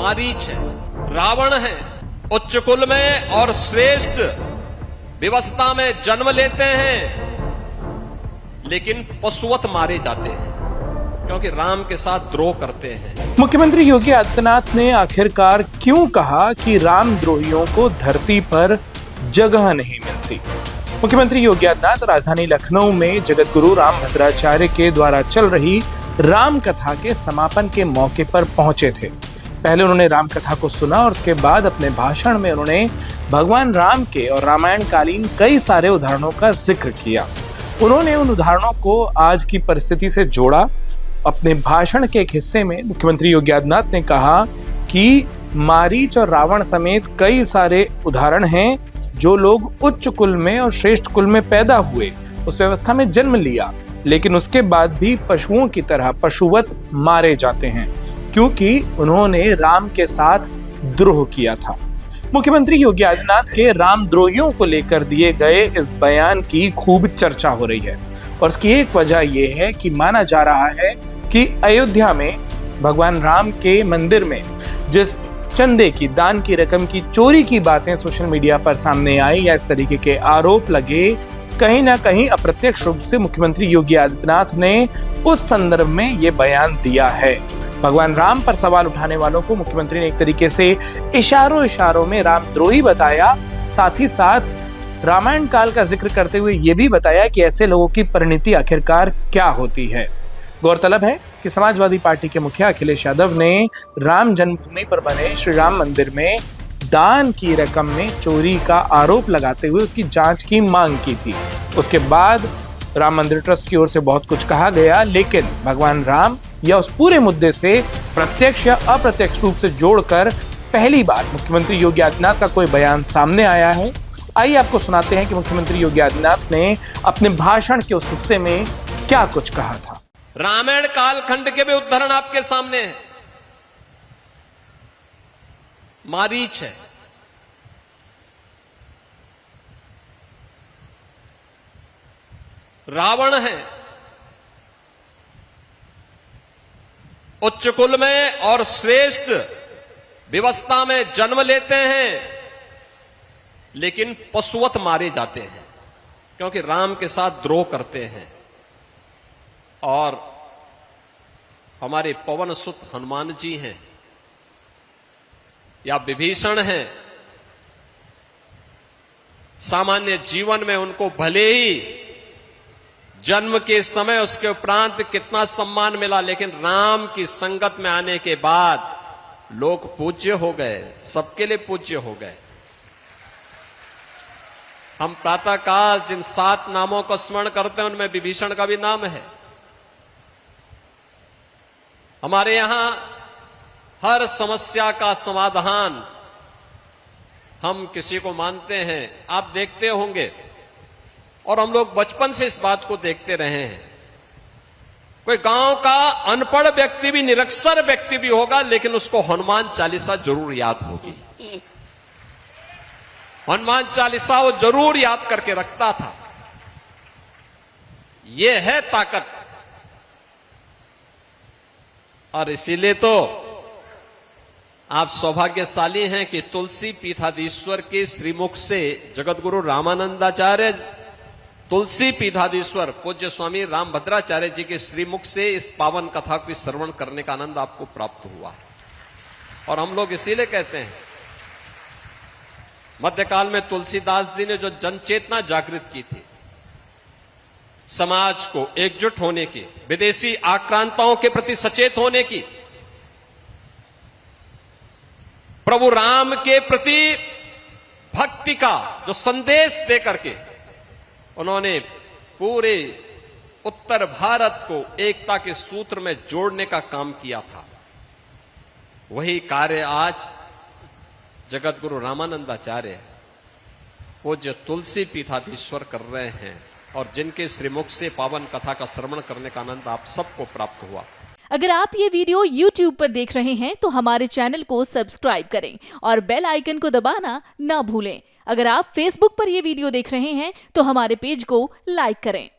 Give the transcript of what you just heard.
मारीच है, रावण है, उच्च कुल में और श्रेष्ठ व्यवस्था में जन्म लेते हैं, लेकिन पशुवत मारे जाते हैं क्योंकि राम के साथ द्रोह करते हैं। मुख्यमंत्री योगी आदित्यनाथ ने आखिरकार क्यों कहा कि रामद्रोहियों को धरती पर जगह नहीं मिलती? मुख्यमंत्री योगी आदित्यनाथ राजधानी लखनऊ में जगत गुरु रामभद्राचार्य के द्वारा चल रही राम कथा के समापन के मौके पर पहुंचे थे। पहले उन्होंने राम कथा को सुना और उसके बाद अपने भाषण में उन्होंने भगवान राम के और रामायण कालीन कई सारे उदाहरणों का जिक्र किया। उन्होंने उन उदाहरणों को आज की परिस्थिति से जोड़ा। अपने भाषण के एक हिस्से में मुख्यमंत्री योगी आदित्यनाथ ने कहा कि मारीच और रावण समेत कई सारे उदाहरण हैं जो लोग उच्च कुल में और श्रेष्ठ कुल में पैदा हुए, उस व्यवस्था में जन्म लिया, लेकिन उसके बाद भी पशुओं की तरह पशुवत मारे जाते हैं क्योंकि उन्होंने राम के साथ द्रोह किया था। मुख्यमंत्री योगी आदित्यनाथ के रामद्रोहियों को लेकर दिए गए इस बयान की खूब चर्चा हो रही है और इसकी एक वजह यह है कि माना जा रहा है कि अयोध्या में भगवान राम के मंदिर में जिस चंदे की, दान की रकम की चोरी की बातें सोशल मीडिया पर सामने आई या इस तरीके के आरोप लगे, कहीं ना कहीं अप्रत्यक्ष रूप से मुख्यमंत्री योगी आदित्यनाथ ने उस संदर्भ में ये बयान दिया है। भगवान राम पर सवाल उठाने वालों को मुख्यमंत्री ने एक तरीके से इशारों में रामद्रोही बताया, साथ ही साथ रामायण काल का जिक्र करते हुए ये भी बताया कि ऐसे लोगों की परिणति आखिरकार क्या होती है। गौरतलब है कि समाजवादी पार्टी के मुखिया अखिलेश यादव ने राम जन्मभूमि पर बने श्री राम मंदिर में दान की रकम में चोरी का आरोप लगाते हुए उसकी जांच की मांग की थी। उसके बाद राम मंदिर ट्रस्ट की ओर से बहुत कुछ कहा गया, लेकिन भगवान राम या उस पूरे मुद्दे से प्रत्यक्ष या अप्रत्यक्ष रूप से जोड़कर पहली बार मुख्यमंत्री योगी आदित्यनाथ का कोई बयान सामने आया है। आइए आपको सुनाते हैं कि मुख्यमंत्री योगी आदित्यनाथ ने अपने भाषण के उस हिस्से में क्या कुछ कहा था। रामायण कालखंड के भी उदाहरण आपके सामने है। मारीच है, रावण है, उच्च कुल में और श्रेष्ठ व्यवस्था में जन्म लेते हैं, लेकिन पशुवत मारे जाते हैं क्योंकि राम के साथ द्रोह करते हैं। और हमारे पवन सुत हनुमान जी हैं या विभीषण हैं, सामान्य जीवन में उनको भले ही जन्म के समय उसके उपरांत कितना सम्मान मिला, लेकिन राम की संगत में आने के बाद लोग पूज्य हो गए, सबके लिए पूज्य हो गए। हम प्रातःकाल जिन 7 नामों को स्मरण करते हैं उनमें विभीषण का भी नाम है। हमारे यहां हर समस्या का समाधान हम किसी को मानते हैं, आप देखते होंगे, और हम लोग बचपन से इस बात को देखते रहे हैं। कोई गांव का अनपढ़ व्यक्ति भी, निरक्षर व्यक्ति भी होगा, लेकिन उसको हनुमान चालीसा जरूर याद होगी। हनुमान चालीसा वो जरूर याद करके रखता था। ये है ताकत। और इसीलिए तो आप सौभाग्यशाली हैं कि तुलसी पीठाधीश्वर के श्रीमुख से जगत गुरु रामानंदाचार्य, तुलसी पीठाधीश्वर पूज्य स्वामी रामभद्राचार्य जी के श्रीमुख से इस पावन कथा को श्रवण करने का आनंद आपको प्राप्त हुआ है। और हम लोग इसीलिए कहते हैं, मध्यकाल में तुलसीदास जी ने जो जनचेतना जागृत की थी, समाज को एकजुट होने की, विदेशी आक्रांताओं के प्रति सचेत होने की, प्रभु राम के प्रति भक्ति का जो संदेश दे करके उन्होंने पूरे उत्तर भारत को एकता के सूत्र में जोड़ने का काम किया था। वही कार्य आज जगत गुरु रामानंदाचार्य पूज्य तुलसी पीठाधीश्वर कर रहे हैं, और जिनके श्रीमुख से पावन कथा का श्रवण करने का आनंद आप सबको प्राप्त हुआ। अगर आप ये वीडियो YouTube पर देख रहे हैं तो हमारे चैनल को सब्सक्राइब करें और बेल आइकन को दबाना ना भूलें। अगर आप Facebook पर ये वीडियो देख रहे हैं तो हमारे पेज को लाइक करें।